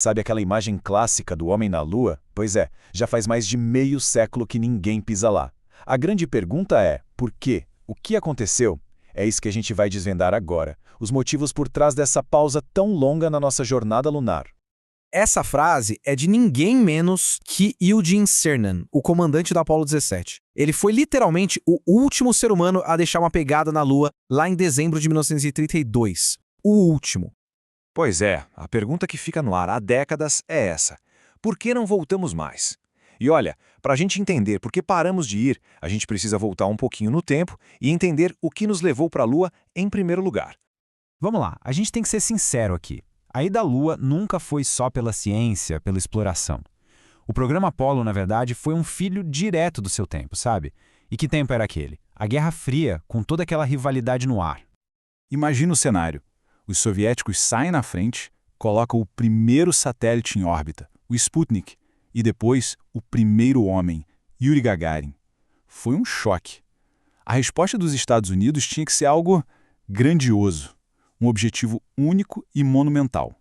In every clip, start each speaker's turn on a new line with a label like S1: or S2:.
S1: Sabe aquela imagem clássica do homem na Lua? Pois é, já faz mais de meio século que ninguém pisa lá. A grande pergunta é, por quê? O que aconteceu? É isso que a gente vai desvendar agora, os motivos por trás dessa pausa tão longa na nossa jornada lunar.
S2: Essa frase é de ninguém menos que Eugene Cernan, o comandante do Apollo 17. Ele foi literalmente o último ser humano a deixar uma pegada na Lua lá em dezembro de 1932. O último.
S3: Pois é, a pergunta que fica no ar há décadas é essa: por que não voltamos mais? E olha, para a gente entender por que paramos de ir, a gente precisa voltar um pouquinho no tempo e entender o que nos levou para a Lua em primeiro lugar.
S4: Vamos lá, a gente tem que ser sincero aqui. A ida à Lua nunca foi só pela ciência, pela exploração. O programa Apollo, na verdade, foi um filho direto do seu tempo, sabe? E que tempo era aquele? A Guerra Fria, com toda aquela rivalidade no ar.
S5: Imagina o cenário. Os soviéticos saem na frente, colocam o primeiro satélite em órbita, o Sputnik, e depois o primeiro homem, Yuri Gagarin. Foi um choque. A resposta dos Estados Unidos tinha que ser algo grandioso, um objetivo único e monumental.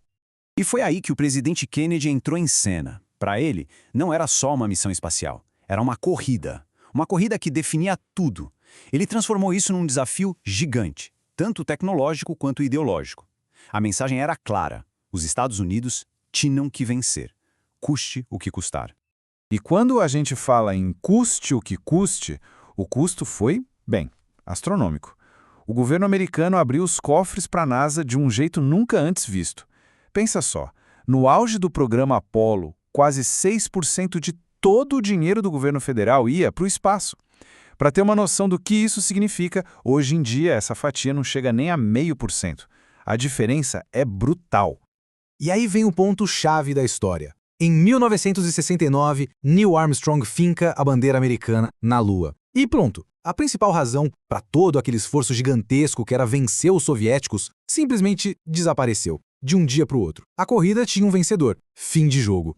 S6: E foi aí que o presidente Kennedy entrou em cena. Para ele, não era só uma missão espacial, era uma corrida. Uma corrida que definia tudo. Ele transformou isso num desafio gigante, tanto tecnológico quanto ideológico. A mensagem era clara: os Estados Unidos tinham que vencer, custe o que custar.
S5: E quando a gente fala em custe o que custe, o custo foi, bem, astronômico. O governo americano abriu os cofres para a NASA de um jeito nunca antes visto. Pensa só, no auge do programa Apollo, quase 6% de todo o dinheiro do governo federal ia para o espaço. Para ter uma noção do que isso significa, hoje em dia essa fatia não chega nem a 0,5%. A diferença é brutal.
S2: E aí vem o ponto-chave da história. Em 1969, Neil Armstrong finca a bandeira americana na Lua. E pronto. A principal razão para todo aquele esforço gigantesco que era vencer os soviéticos simplesmente desapareceu, de um dia para o outro. A corrida tinha um vencedor. Fim de jogo.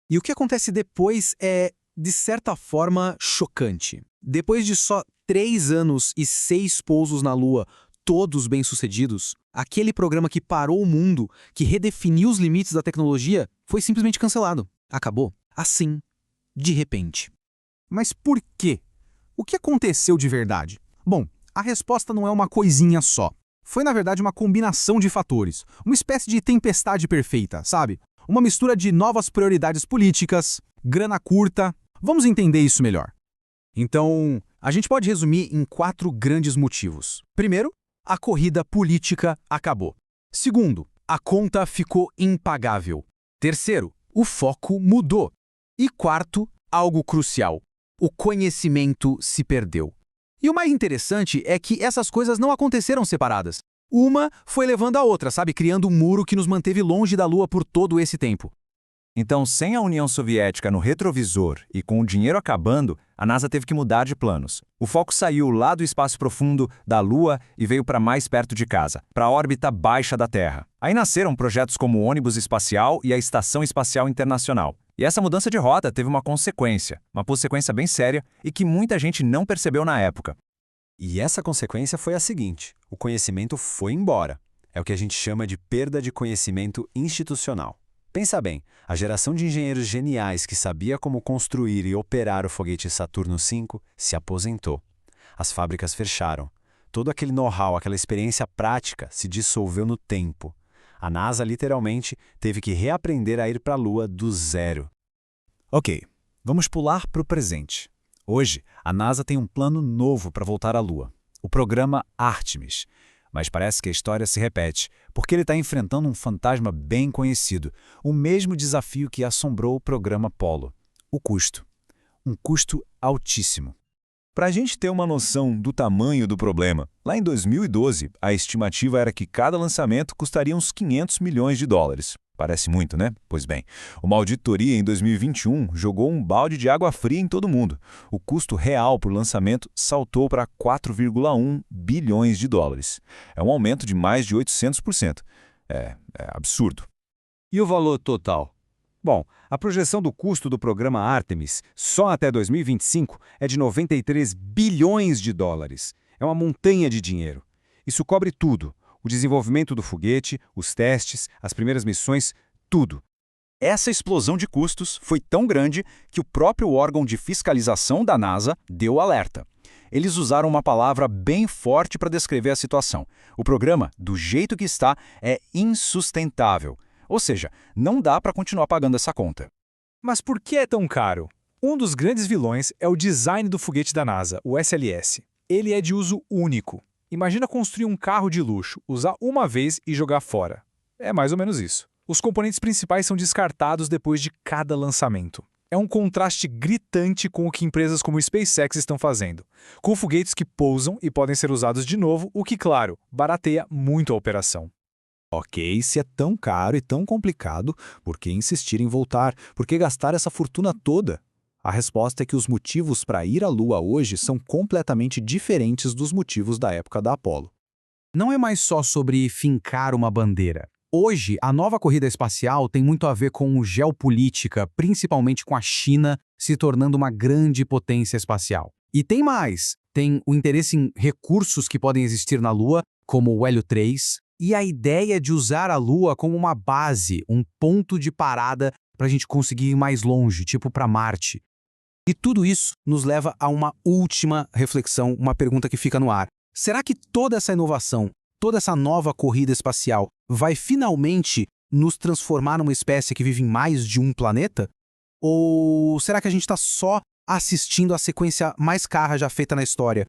S2: E o que acontece depois é, de certa forma, chocante. Depois de só 3 anos e 6 pousos na Lua, todos bem-sucedidos, aquele programa que parou o mundo, que redefiniu os limites da tecnologia, foi simplesmente cancelado. Acabou. Assim, de repente. Mas por quê? O que aconteceu de verdade? Bom, a resposta não é uma coisinha só. Foi, na verdade, uma combinação de fatores. Uma espécie de tempestade perfeita, sabe? Uma mistura de novas prioridades políticas, grana curta. Vamos entender isso melhor. Então, a gente pode resumir em 4 grandes motivos. Primeiro, a corrida política acabou. Segundo, a conta ficou impagável. Terceiro, o foco mudou. E quarto, algo crucial: o conhecimento se perdeu. E o mais interessante é que essas coisas não aconteceram separadas. Uma foi levando a outra, sabe? Criando um muro que nos manteve longe da Lua por todo esse tempo.
S3: Então, sem a União Soviética no retrovisor e com o dinheiro acabando, a NASA teve que mudar de planos. O foco saiu lá do espaço profundo, da Lua, e veio para mais perto de casa, para a órbita baixa da Terra. Aí nasceram projetos como o ônibus espacial e a Estação Espacial Internacional. E essa mudança de rota teve uma consequência bem séria e que muita gente não percebeu na época.
S6: E essa consequência foi a seguinte: o conhecimento foi embora. É o que a gente chama de perda de conhecimento institucional. Pensa bem, a geração de engenheiros geniais que sabia como construir e operar o foguete Saturno V se aposentou. As fábricas fecharam. Todo aquele know-how, aquela experiência prática se dissolveu no tempo. A NASA literalmente teve que reaprender a ir para a Lua do zero.
S5: Ok, vamos pular para o presente. Hoje, a NASA tem um plano novo para voltar à Lua, o programa Artemis. Mas parece que a história se repete, porque ele está enfrentando um fantasma bem conhecido, o mesmo desafio que assombrou o programa Apollo: o custo. Um custo altíssimo.
S3: Para a gente ter uma noção do tamanho do problema, lá em 2012, a estimativa era que cada lançamento custaria uns 500 milhões de dólares. Parece muito, né? Pois bem, uma auditoria em 2021 jogou um balde de água fria em todo mundo. O custo real por lançamento saltou para 4,1 bilhões de dólares. É um aumento de mais de 800%. É absurdo.
S7: E o valor total? Bom, a projeção do custo do programa Artemis, só até 2025, é de 93 bilhões de dólares. É uma montanha de dinheiro. Isso cobre tudo: o desenvolvimento do foguete, os testes, as primeiras missões, tudo.
S8: Essa explosão de custos foi tão grande que o próprio órgão de fiscalização da NASA deu alerta. Eles usaram uma palavra bem forte para descrever a situação. O programa, do jeito que está, é insustentável. Ou seja, não dá para continuar pagando essa conta.
S9: Mas por que é tão caro? Um dos grandes vilões é o design do foguete da NASA, o SLS. Ele é de uso único. Imagina construir um carro de luxo, usar uma vez e jogar fora. É mais ou menos isso. Os componentes principais são descartados depois de cada lançamento. É um contraste gritante com o que empresas como o SpaceX estão fazendo, com foguetes que pousam e podem ser usados de novo, o que, claro, barateia muito a operação.
S2: Ok, se é tão caro e tão complicado, por que insistir em voltar? Por que gastar essa fortuna toda? A resposta é que os motivos para ir à Lua hoje são completamente diferentes dos motivos da época da Apollo. Não é mais só sobre fincar uma bandeira. Hoje, a nova corrida espacial tem muito a ver com geopolítica, principalmente com a China se tornando uma grande potência espacial. E tem mais, tem o interesse em recursos que podem existir na Lua, como o Hélio 3, e a ideia de usar a Lua como uma base, um ponto de parada para a gente conseguir ir mais longe, tipo para Marte. E tudo isso nos leva a uma última reflexão, uma pergunta que fica no ar. Será que toda essa inovação, toda essa nova corrida espacial vai finalmente nos transformar numa espécie que vive em mais de um planeta? Ou será que a gente está só assistindo a sequência mais cara já feita na história?